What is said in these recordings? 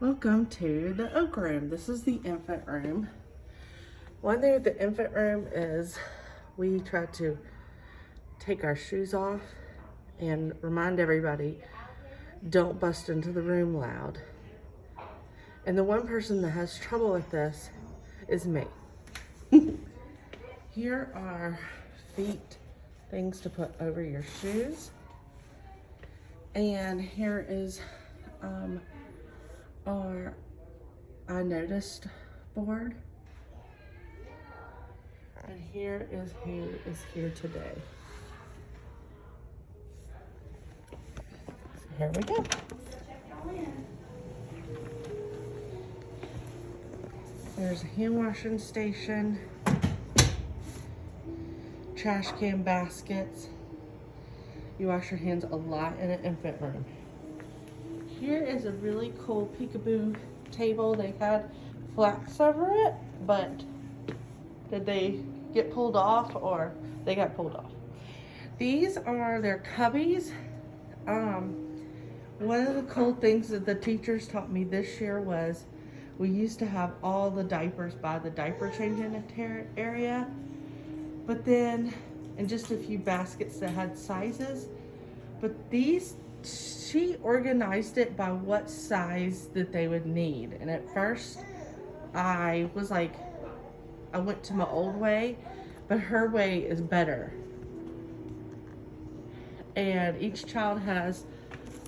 Welcome to the Oak Room. This is the infant room. One thing with the infant room is we try to take our shoes off and remind everybody, don't bust into the room loud. And the one person that has trouble with this is me. Here are feet, things to put over your shoes. And here is our I noticed board. And here is who is here today. So here we go. There's a hand washing station, trash can baskets. You wash your hands a lot in an infant room. Here is a really cool peekaboo table. They had flaps over it, but did they get pulled off, or they got pulled off? These are their cubbies. One of the cool things that the teachers taught me this year was we used to have all the diapers by the diaper changing area, but then in just a few baskets that had sizes. But these, she organized it by what size that they would need. And at first I was like, I went to my old way, but her way is better. And each child has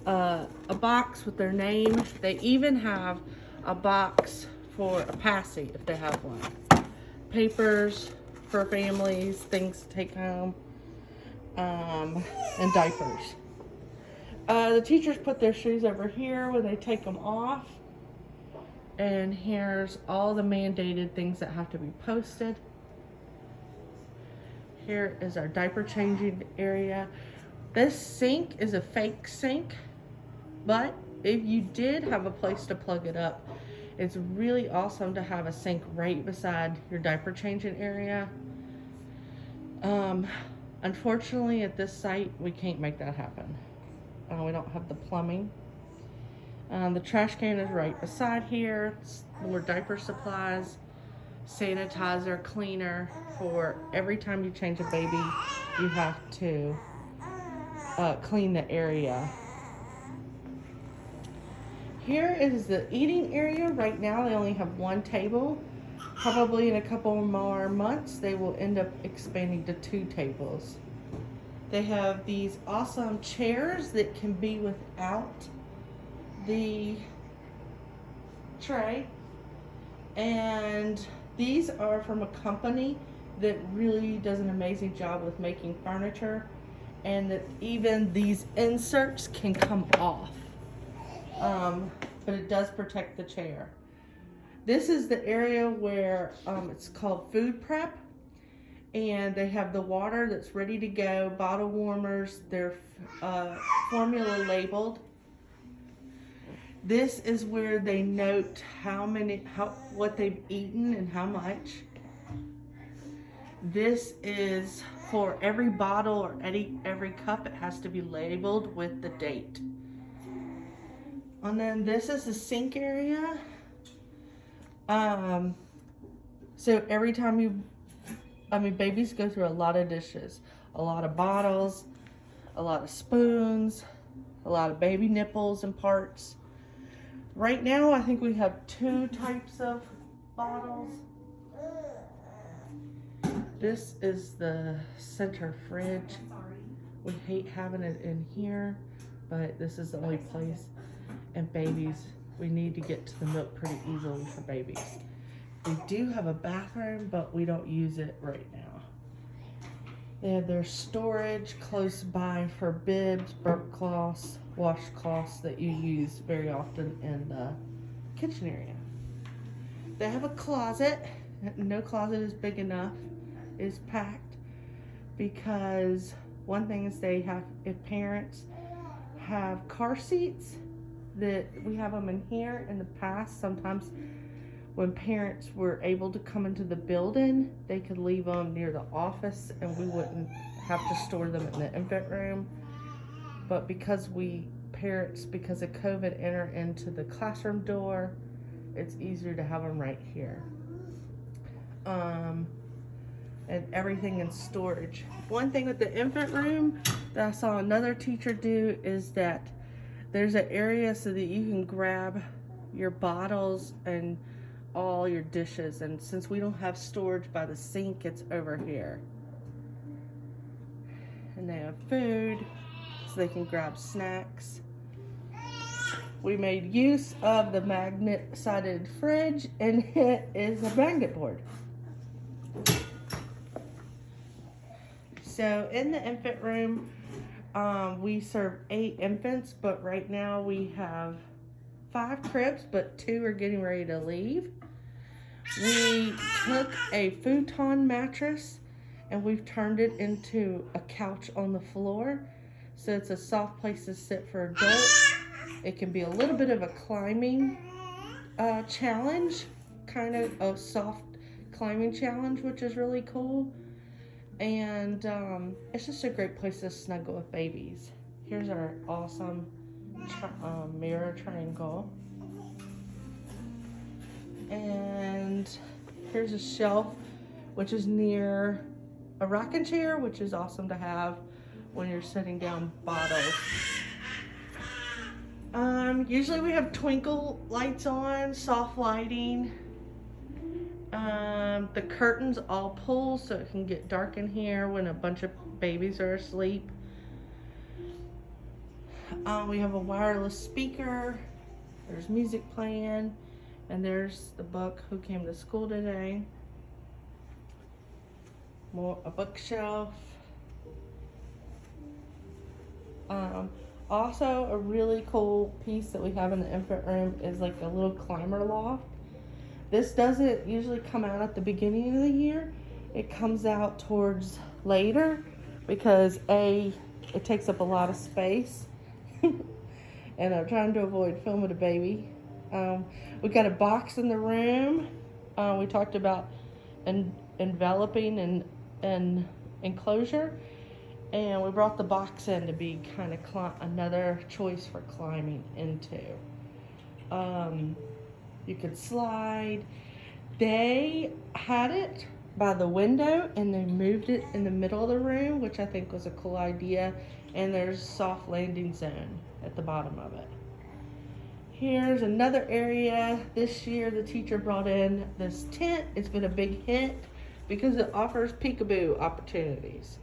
a box with their name. They even have a box for a passy if they have one. Papers for families, things to take home, and diapers. The teachers put their shoes over here when they take them off. And here's all the mandated things that have to be posted. Here is our diaper changing area. This sink is a fake sink, but if you did have a place to plug it up, it's really awesome to have a sink right beside your diaper changing area. Unfortunately, at this site, we can't make that happen. We don't have the plumbing. The trash can is right beside here. It's more diaper supplies, sanitizer, cleaner. For every time you change a baby, you have to clean the area. Here is the eating area. Right now they only have one table. Probably in a couple more months they will end up expanding to 2 tables. They have these awesome chairs that can be without the tray. And these are from a company that really does an amazing job with making furniture, and that even these inserts can come off. But it does protect the chair. This is the area where it's called food prep, and they have the water that's ready to go, bottle warmers, they're formula labeled. This is where they note what they've eaten and how much. This is for every bottle or every cup, it has to be labeled with the date. And then this is the sink area. So every time babies go through a lot of dishes, a lot of bottles, a lot of spoons, a lot of baby nipples and parts. Right now, I think we have 2 types of bottles. This is the center fridge. We hate having it in here, but this is the only place. And babies, we need to get to the milk pretty easily for babies. We do have a bathroom, but we don't use it right now. They have their storage close by for bibs, burp cloths, washcloths that you use very often in the kitchen area. They have a closet. No closet is big enough. It's packed because one thing is they have, if parents have car seats, that we have them in here. In the past, sometimes when parents were able to come into the building, they could leave them near the office and we wouldn't have to store them in the infant room. But because parents, because of COVID, enter into the classroom door, it's easier to have them right here. And everything in storage. One thing with the infant room that I saw another teacher do is that there's an area so that you can grab your bottles and all your dishes, and since we don't have storage by the sink, it's over here. And they have food so they can grab snacks. We made use of the magnet-sided fridge, and it is a magnet board. So in the infant room, we serve 8 infants, but right now we have 5 cribs, but 2 are getting ready to leave. We took a futon mattress and we've turned it into a couch on the floor. So it's a soft place to sit for adults. It can be a little bit of a climbing challenge, kind of a soft climbing challenge, which is really cool. And it's just a great place to snuggle with babies. Here's our awesome mirror triangle. And here's a shelf, which is near a rocking chair, which is awesome to have when you're sitting down bottles. Usually we have twinkle lights on, soft lighting. The curtains all pull so it can get dark in here when a bunch of babies are asleep. We have a wireless speaker. There's music playing. And there's the book, Who Came to School Today. A bookshelf. Also, a really cool piece that we have in the infant room is like a little climber loft. This doesn't usually come out at the beginning of the year. It comes out towards later because it takes up a lot of space. And I'm trying to avoid filming a baby. We got a box in the room. We talked about enveloping and enclosure. And we brought the box in to be kind of another choice for climbing into. You could slide. They had it by the window and they moved it in the middle of the room, which I think was a cool idea. And there's a soft landing zone at the bottom of it. Here's another area. This year the teacher brought in this tent. It's been a big hit because it offers peekaboo opportunities.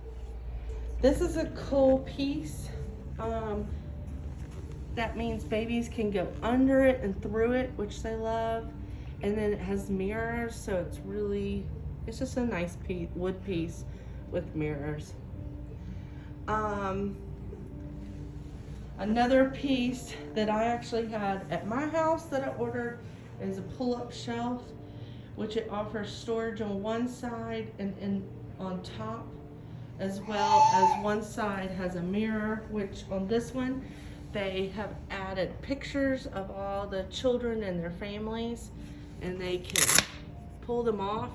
This is a cool piece. That means babies can go under it and through it, which they love. And then it has mirrors, so it's just a nice wood piece with mirrors. Another piece that I actually had at my house that I ordered is a pull-up shelf, which it offers storage on one side and on top, as well as one side has a mirror, which on this one, they have added pictures of all the children and their families, and they can pull them off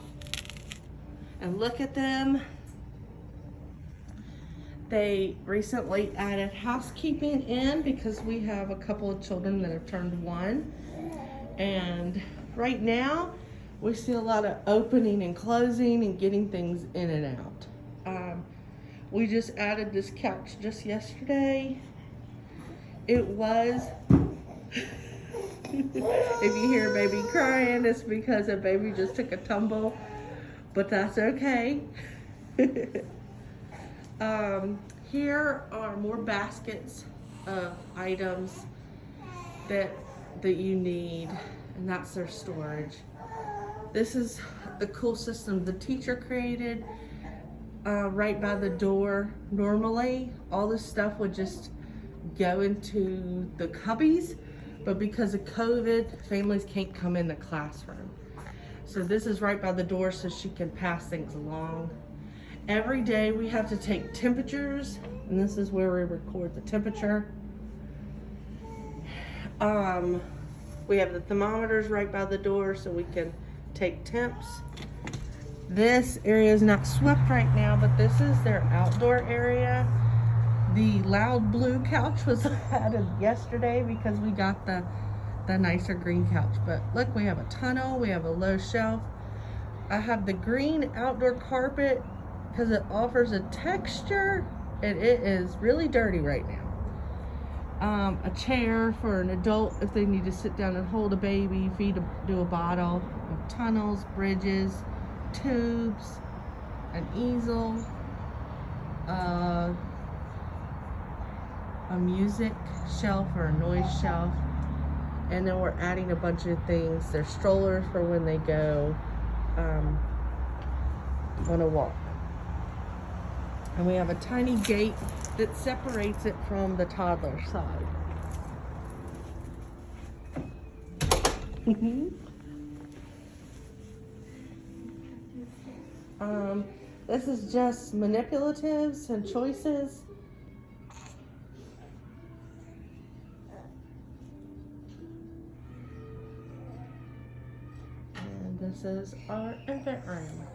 and look at them. They recently added housekeeping in because we have a couple of children that have turned 1. And right now, we see a lot of opening and closing and getting things in and out. We just added this couch just yesterday. It was, if you hear a baby crying, it's because a baby just took a tumble, but that's okay. Here are more baskets of items that you need, and that's their storage. This is the cool system the teacher created right by the door. Normally, all this stuff would just go into the cubbies, but because of COVID, families can't come in the classroom. So this is right by the door so she can pass things along. Every day we have to take temperatures, and this is where we record the temperature. We have the thermometers right by the door so we can take temps. This area is not swept right now, but this is their outdoor area. The loud blue couch was added yesterday because we got the nicer green couch. But look, we have a tunnel, we have a low shelf. I have the green outdoor carpet because it offers a texture, and it is really dirty right now. A chair for an adult if they need to sit down and hold a baby, do a bottle. We have tunnels, bridges, tubes, an easel, a music shelf or a noise shelf, and then we're adding a bunch of things. There's strollers for when they go on a walk, and we have a tiny gate that separates it from the toddler side. This is just manipulatives and choices. And this is our infant room.